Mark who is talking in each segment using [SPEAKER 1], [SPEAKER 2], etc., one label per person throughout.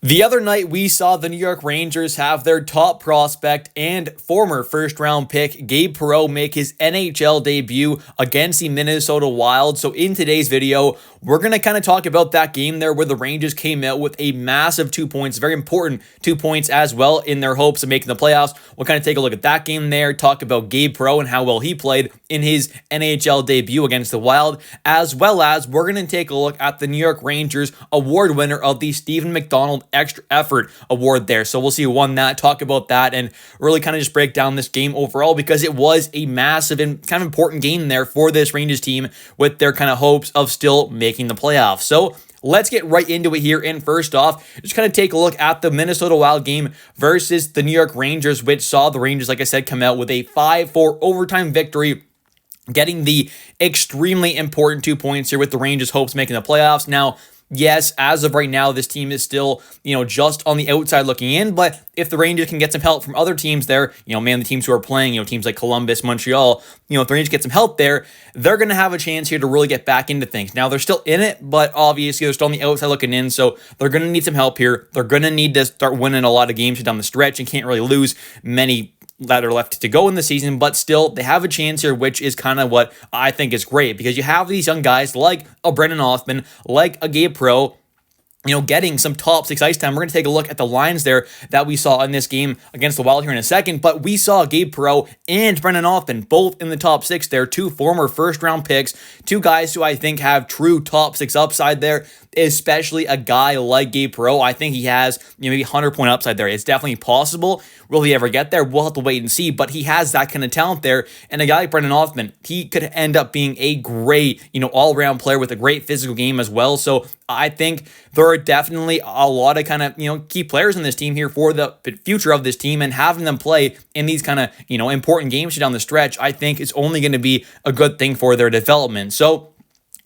[SPEAKER 1] The other night, we saw the New York Rangers have their top prospect and former first-round pick, Gabe Perreault, make his NHL debut against the Minnesota Wild. So in today's video, we're going to kind of talk about that game there where the Rangers came out with a massive 2 points, very important 2 points as well in their hopes of making the playoffs. We'll kind of take a look at that game there, talk about Gabe Perreault and how well he played in his NHL debut against the Wild, as well as we're going to take a look at the New York Rangers award winner of the Stephen McDonald Extra Effort Award there. So we'll see who won that, talk about that, and really kind of just break down this game overall because it was a massive and kind of important game there for this Rangers team with their kind of hopes of still making the playoffs. So let's get right into it here. And first off, just kind of take a look at the Minnesota Wild game versus the New York Rangers, which saw the Rangers, like I said, come out with a 5-4 overtime victory, getting the extremely important 2 points here with the Rangers' hopes making the playoffs. Now, yes, as of right now, this team is still, just on the outside looking in. But if the Rangers can get some help from other teams there, the teams who are playing, teams like Columbus, Montreal, if the Rangers get some help there, they're going to have a chance here to really get back into things. Now, they're still in it, but obviously they're still on the outside looking in. So they're going to need some help here. They're going to need to start winning a lot of games down the stretch and can't really lose many that are left to go in the season, but still they have a chance here, which is kind of what I think is great because you have these young guys like a Brendan Othmann, like a Gabe Perreault, getting some top six ice time. We're going to take a look at the lines there that we saw in this game against the Wild here in a second, but we saw Gabe Perreault and Brendan Othmann both in the top six there, two former first-round picks, two guys who I think have true top six upside there, especially a guy like Gabe Perreault. I think he has maybe 100-point upside there. It's definitely possible. Will he ever get there? We'll have to wait and see, but he has that kind of talent there, and a guy like Brendan Othmann, he could end up being a great, all-around player with a great physical game as well, so I think there are definitely a lot of kind of, key players in this team here for the future of this team, and having them play in these kind of, important games down the stretch, I think is only going to be a good thing for their development. So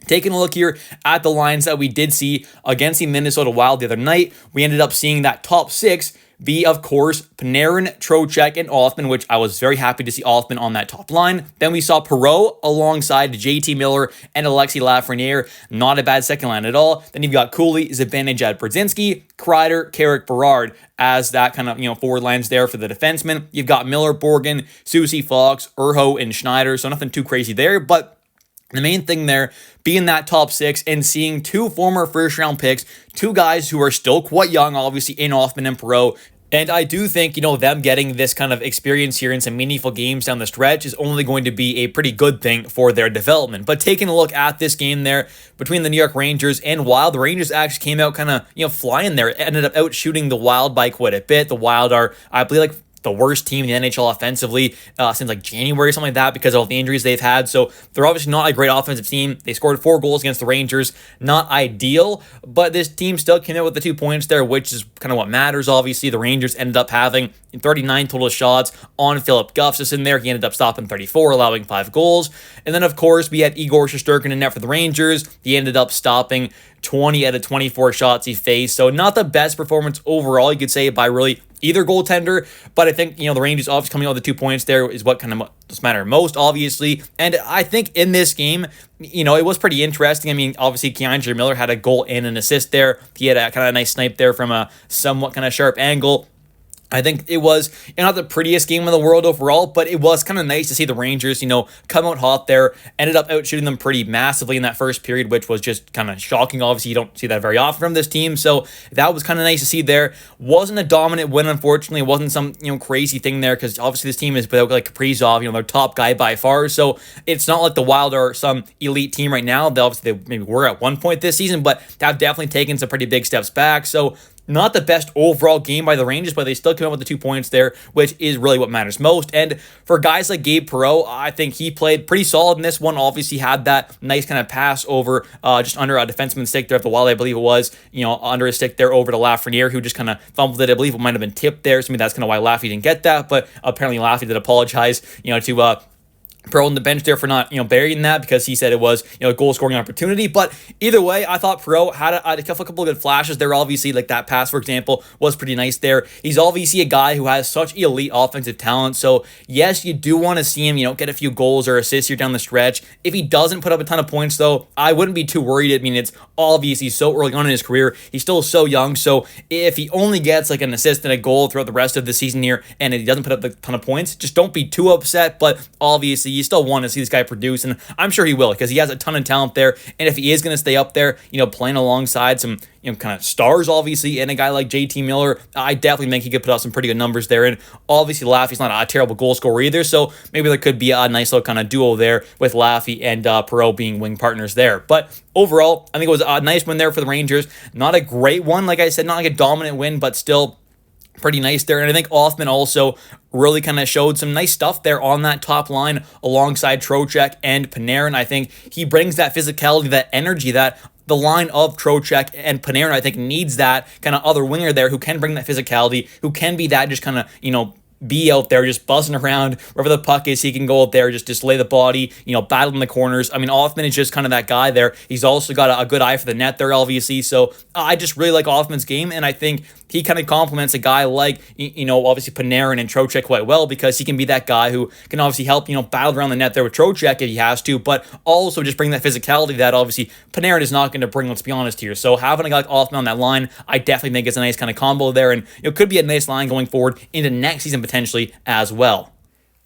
[SPEAKER 1] taking a look here at the lines that we did see against the Minnesota Wild the other night, we ended up seeing that top six be, of course, Panarin, Trocheck, and Othmann, which I was very happy to see Othmann on that top line. Then we saw Perreault alongside JT Miller and Alexis Lafreniere. Not a bad second line at all. Then you've got Cooley, Zibanejad, Brzezinski, Kreider, Carrick, Berard as that kind of, forward lines there for the defensemen. You've got Miller, Borgen, Susie, Fox, Urho, and Schneider, so nothing too crazy there, but the main thing there being that top six and seeing two former first-round picks, two guys who are still quite young, obviously, in Othmann and Perreault. And I do think, them getting this kind of experience here in some meaningful games down the stretch is only going to be a pretty good thing for their development. But taking a look at this game there between the New York Rangers and Wild, the Rangers actually came out kind of, flying there. Ended up out shooting the Wild by quite a bit. The Wild are, I believe, the worst team in the NHL offensively since like January or something like that because of all the injuries they've had. So they're obviously not a great offensive team. They scored 4 goals against the Rangers. Not ideal, but this team still came out with the 2 points there, which is kind of what matters. Obviously, the Rangers ended up having 39 total shots on Philip Gustafsson there. He ended up stopping 34, allowing 5 goals. And then, of course, we had Igor Shesterkin in net for the Rangers. He ended up stopping 20 out of 24 shots he faced. So not the best performance overall, you could say, by really either goaltender, but I think, the Rangers obviously coming out with the 2 points there is what kind of does matter most, obviously. And I think in this game, it was pretty interesting. I mean, obviously, Keandre Miller had a goal and an assist there. He had a kind of nice snipe there from a somewhat kind of sharp angle. I think it was not the prettiest game in the world overall, but it was kind of nice to see the Rangers, come out hot there, ended up out shooting them pretty massively in that first period, which was just kind of shocking. Obviously, you don't see that very often from this team, so that was kind of nice to see there. Wasn't a dominant win, unfortunately. It wasn't some, crazy thing there, because obviously this team is without, like, Kaprizov, their top guy by far, so it's not like the Wild are some elite team right now. They maybe were at one point this season, but have definitely taken some pretty big steps back, so not the best overall game by the Rangers, but they still came up with the 2 points there, which is really what matters most. And for guys like Gabe Perreault, I think he played pretty solid in this one. Obviously had that nice kind of pass over just under a defenseman's stick there at the Wild, I believe it was, under his stick there over to Lafreniere, who just kind of fumbled it. I believe it might have been tipped there, so maybe that's kind of why Laffy didn't get that, but apparently Laffy did apologize, to Perreault on the bench there for not, burying that because he said it was, a goal scoring opportunity. But either way, I thought Perreault had a couple of good flashes there. Obviously, like that pass, for example, was pretty nice there. He's obviously a guy who has such elite offensive talent. So yes, you do want to see him, get a few goals or assists here down the stretch. If he doesn't put up a ton of points, though, I wouldn't be too worried. I mean, it's obviously so early on in his career. He's still so young. So if he only gets like an assist and a goal throughout the rest of the season here, and he doesn't put up a ton of points, just don't be too upset. But obviously, you still want to see this guy produce, and I'm sure he will because he has a ton of talent there. And if he is going to stay up there, playing alongside some kind of stars, obviously, and a guy like JT Miller, I definitely think he could put up some pretty good numbers there. And obviously, Laffy's not a terrible goal scorer either, so maybe there could be a nice little kind of duo there with Laffy and Perreault being wing partners there. But overall, I think it was a nice win there for the Rangers. Not a great one, like I said, not like a dominant win, but still pretty nice there. And I think Othmann also really kind of showed some nice stuff there on that top line alongside Trocheck and Panarin. I think he brings that physicality, that energy that the line of Trocheck and Panarin, I think, needs that kind of other winger there who can bring that physicality, who can be that just kind of, be out there just buzzing around wherever the puck is. He can go out there, just display the body, battle in the corners. I mean, Othmann is just kind of that guy there. He's also got a good eye for the net there, obviously. So I just really like Othmann's game, and I think he kind of complements a guy like, obviously Panarin and Trocheck quite well because he can be that guy who can obviously help, battle around the net there with Trocheck if he has to, but also just bring that physicality that obviously Panarin is not going to bring, let's be honest here. So having a guy like Othmann on that line, I definitely think it's a nice kind of combo there, and it could be a nice line going forward into next season potentially as well.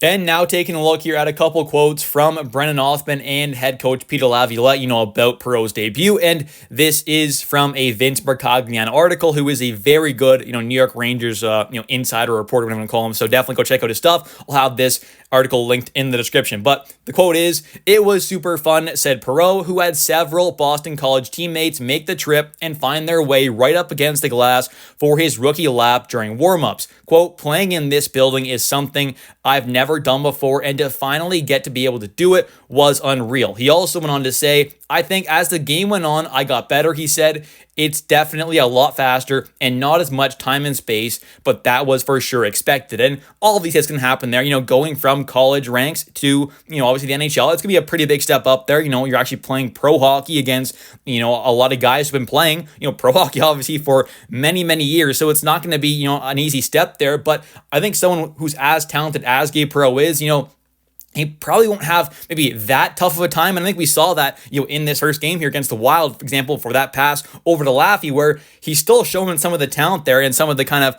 [SPEAKER 1] And now taking a look here at a couple quotes from Brennan Othmann and head coach Peter Laviolette, about Perreault's debut. And this is from a Vince Mercagliano article, who is a very good, New York Rangers, insider reporter, whatever you want to call him. So definitely go check out his stuff. I'll have this article linked in the description. But the quote is, "It was super fun," said Perreault, who had several Boston College teammates make the trip and find their way right up against the glass for his rookie lap during warmups. Quote, "Playing in this building is something I've never done before, and to finally get to be able to do it was unreal." He also went on to say, "I think as the game went on, I got better," he said. "It's definitely a lot faster and not as much time and space, but that was for sure expected." And all of these hits can happen there, going from college ranks to, obviously the NHL. It's going to be a pretty big step up there. You're actually playing pro hockey against, a lot of guys who've been playing, pro hockey obviously for many, many years. So it's not going to be, an easy step there. But I think someone who's as talented as Gabe Perreault is, he probably won't have maybe that tough of a time. And I think we saw that, in this first game here against the Wild, for example, for that pass over to Laffy, where he's still showing some of the talent there and some of the kind of,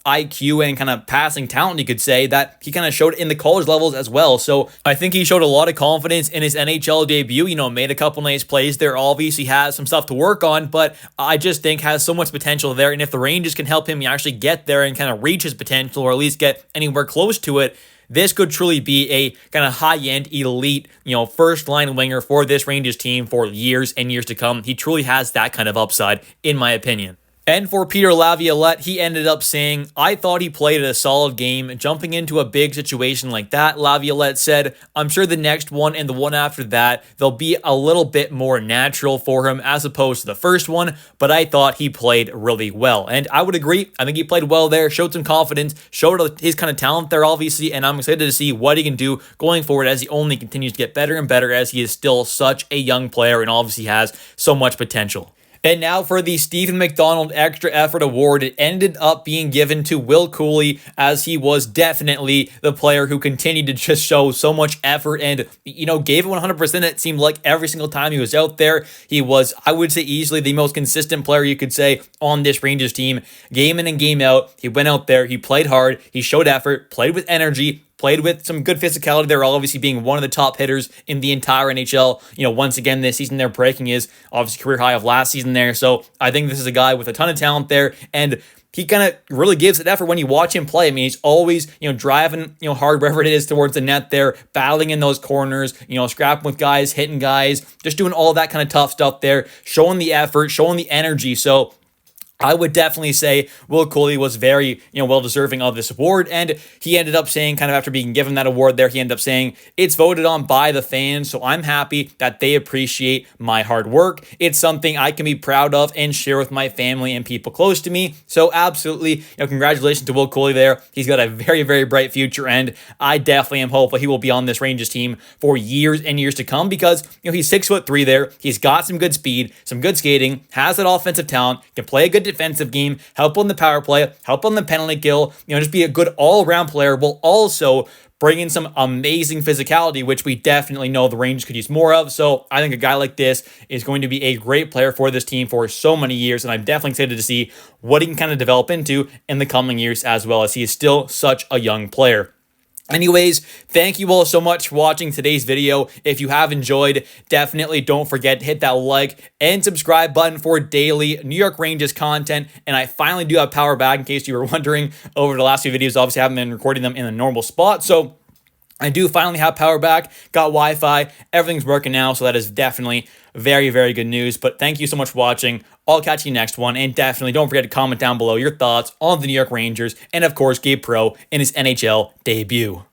[SPEAKER 1] IQ and kind of passing talent, you could say, that he kind of showed in the college levels as well. So I think he showed a lot of confidence in his NHL debut, made a couple nice plays there, obviously has some stuff to work on, but I just think has so much potential there. And if the Rangers can help him actually get there and kind of reach his potential, or at least get anywhere close to it, this could truly be a kind of high-end, elite, first-line winger for this Rangers team for years and years to come. He truly has that kind of upside, in my opinion. And for Peter Laviolette, he ended up saying, "I thought he played a solid game. Jumping into a big situation like that," Laviolette said, "I'm sure the next one and the one after that, they'll be a little bit more natural for him as opposed to the first one, but I thought he played really well." And I would agree. I think he played well there, showed some confidence, showed his kind of talent there, obviously, and I'm excited to see what he can do going forward as he only continues to get better and better, as he is still such a young player and obviously has so much potential. And now for the Stephen McDonald Extra Effort Award, it ended up being given to Will Cooley, as he was definitely the player who continued to just show so much effort and, gave it 100%. It seemed like every single time he was out there. He was, I would say, easily the most consistent player you could say on this Rangers team. Game in and game out, he went out there, he played hard, he showed effort, played with energy, played with some good physicality there, obviously being one of the top hitters in the entire NHL. Once again, this season they're breaking his obviously career high of last season there. So I think this is a guy with a ton of talent there, and he kind of really gives it effort when you watch him play. I mean, he's always, driving, hard wherever it is towards the net there, battling in those corners, scrapping with guys, hitting guys, just doing all that kind of tough stuff there, showing the effort, showing the energy. So I would definitely say Will Coley was very, well deserving of this award. And he ended up saying, kind of after being given that award there, he ended up saying, it's voted on by the fans. So I'm happy that they appreciate my hard work. It's something I can be proud of and share with my family and people close to me. So absolutely, congratulations to Will Coley there. He's got a very, very bright future. And I definitely am hopeful he will be on this Rangers team for years and years to come because, he's 6'3" there. He's got some good speed, some good skating, has that offensive talent, can play a good defensive game, help on the power play, help on the penalty kill, just be a good all-around player, while also bring in some amazing physicality, which we definitely know the Rangers could use more of. So I think a guy like this is going to be a great player for this team for so many years, and I'm definitely excited to see what he can kind of develop into in the coming years, as well as he is still such a young player. Anyways, thank you all so much for watching today's video. If you have enjoyed, definitely don't forget to hit that like and subscribe button for daily New York Rangers content. And I finally do have power back, in case you were wondering. Over the last few videos, obviously I haven't been recording them in a normal spot, so I do finally have power back, got Wi-Fi, everything's working now, so that is definitely very, very good news. But thank you so much for watching. I'll catch you next one, and definitely don't forget to comment down below your thoughts on the New York Rangers, and of course, Gabe Perreault in his NHL debut.